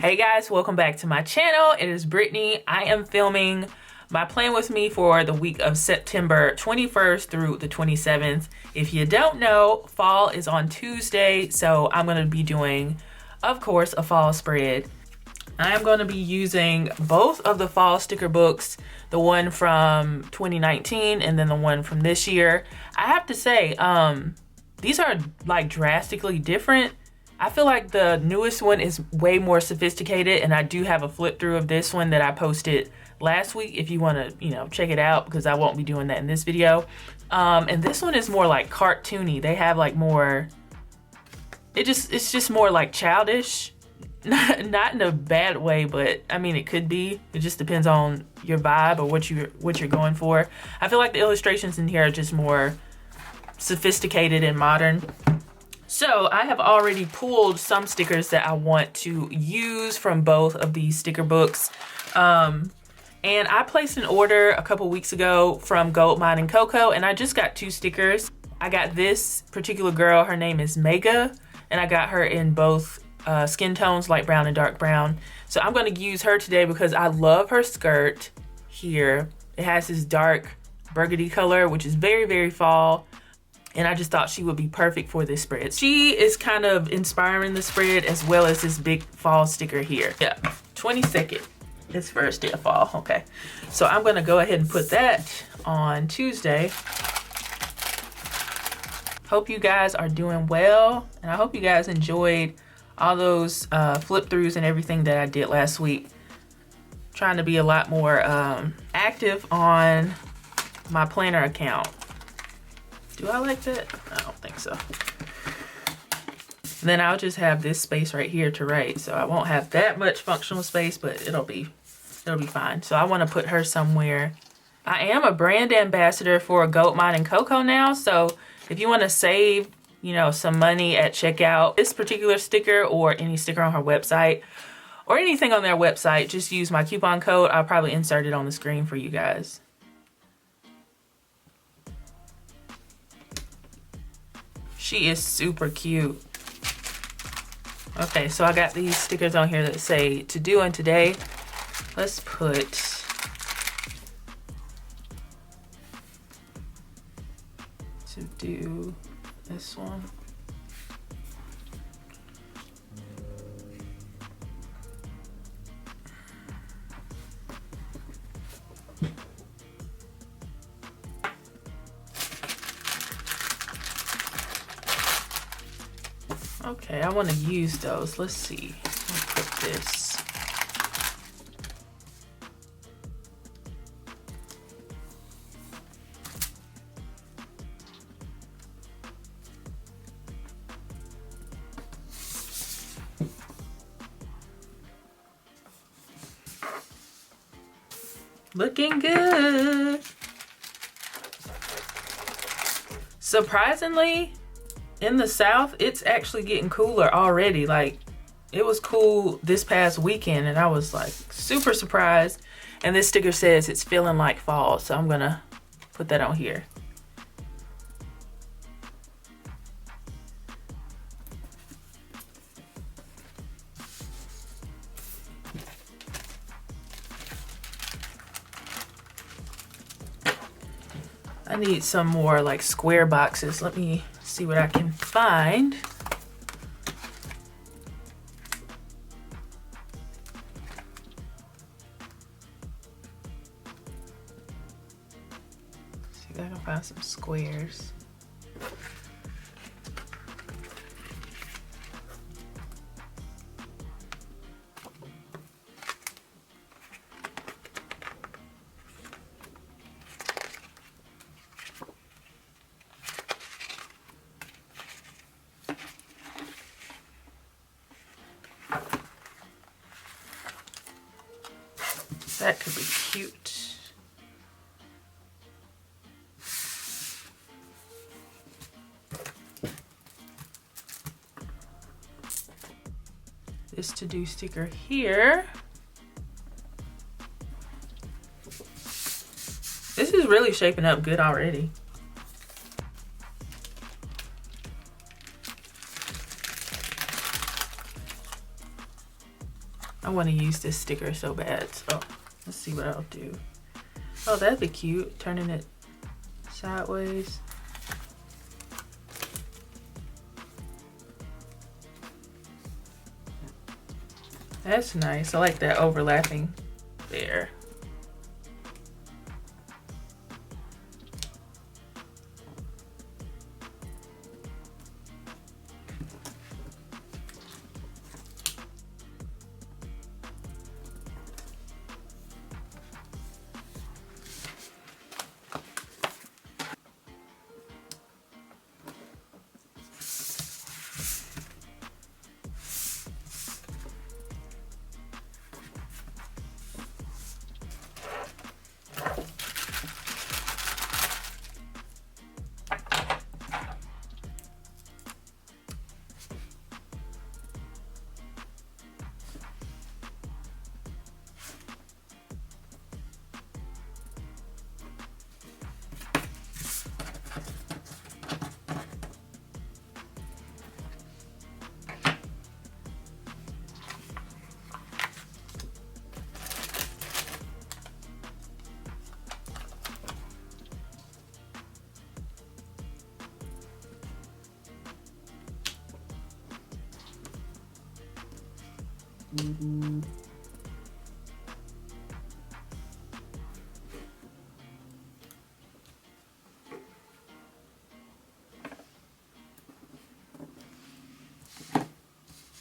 Hey guys, welcome back to my channel. It is Brittany. I am filming my plan with me for the week of September 21st through the 27th. If you don't know, fall is on Tuesday, so I'm going to be doing, of course, a fall spread. I am going to be using both of the fall sticker books, the one from 2019 and then the one from this year. I have to say, these are like drastically different. I feel like the newest one is way more sophisticated, and I do have a flip through of this one that I posted last week if you want to, check it out, because I won't be doing that in this video. And this one is more like cartoony. They have like more, it's just more like childish. Not in a bad way, but I mean, it could be. It just depends on your vibe or what you're going for. I feel like the illustrations in here are just more sophisticated and modern. So I have already pulled some stickers that I want to use from both of these sticker books. And I placed an order a couple weeks ago from Gold Mine and Cocoa, and I just got 2 stickers. I got this particular girl, her name is Mega, and I got her in both skin tones, light brown and dark brown. So I'm going to use her today because I love her skirt here. It has this dark burgundy color, which is very, very fall. And I just thought she would be perfect for this spread. She is kind of inspiring the spread as well as this big fall sticker here. Yeah, 22nd is first day of fall. Okay, so I'm gonna go ahead and put that on Tuesday. Hope you guys are doing well, and I hope you guys enjoyed all those flip throughs and everything that I did last week. Trying to be a lot more active on my planner account. Do I like that? I don't think so. And then I'll just have this space right here to write, so I won't have that much functional space, but it'll be fine. So I want to put her somewhere. I am a brand ambassador for Gold Mine and Cocoa now, so if you want to save, some money at checkout, this particular sticker or any sticker on her website or anything on their website, just use my coupon code. I'll probably insert it on the screen for you guys. She is super cute. Okay, so I got these stickers on here that say to do and today. Let's put to do this one. Okay, I want to use those. Let's see. I'll put this. Looking good. Surprisingly, in the South, it's actually getting cooler already. Like, it was cool this past weekend, and I was like super surprised. And this sticker says it's feeling like fall, so I'm gonna put that on here. I need some more like square boxes. Let me see what I can find. See if I can find some squares. That could be cute. This to-do sticker here. This is really shaping up good already. want to use this sticker so bad. So let's see what I'll do. Oh, that'd be cute. Turning it sideways. That's nice. I like that overlapping there.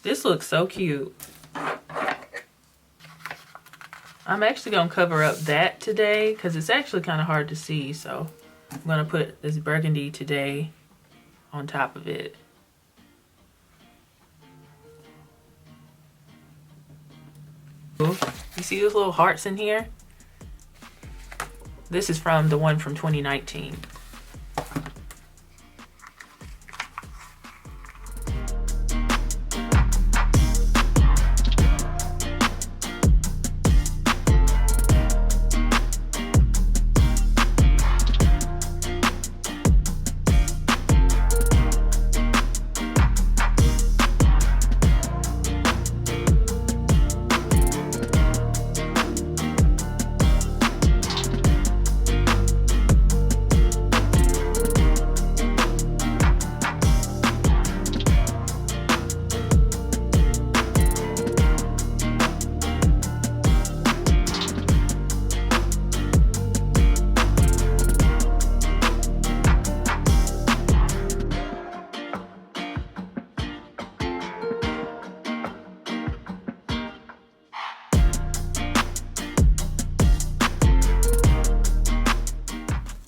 This looks so cute. I'm actually gonna cover up that today because it's actually kind of hard to see. So I'm gonna put this burgundy today on top of it. You see those little hearts in here? This is from the one from 2019.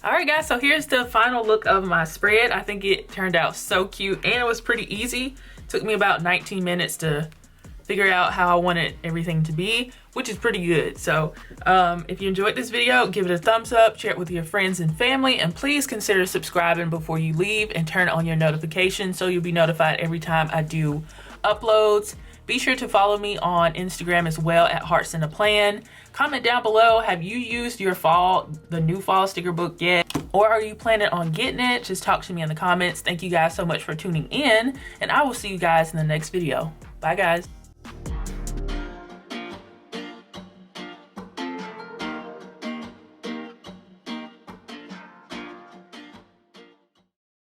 Alright guys, so here's the final look of my spread. I think it turned out so cute and it was pretty easy. Took me about 19 minutes to figure out how I wanted everything to be, which is pretty good. So if you enjoyed this video, give it a thumbs up, share it with your friends and family, and please consider subscribing before you leave and turn on your notifications so you'll be notified every time I do uploads. Be sure to follow me on Instagram as well at HeartsAndAPlan. Comment down below, have you used the new fall sticker book yet? Or are you planning on getting it? Just talk to me in the comments. Thank you guys so much for tuning in, and I will see you guys in the next video. Bye guys.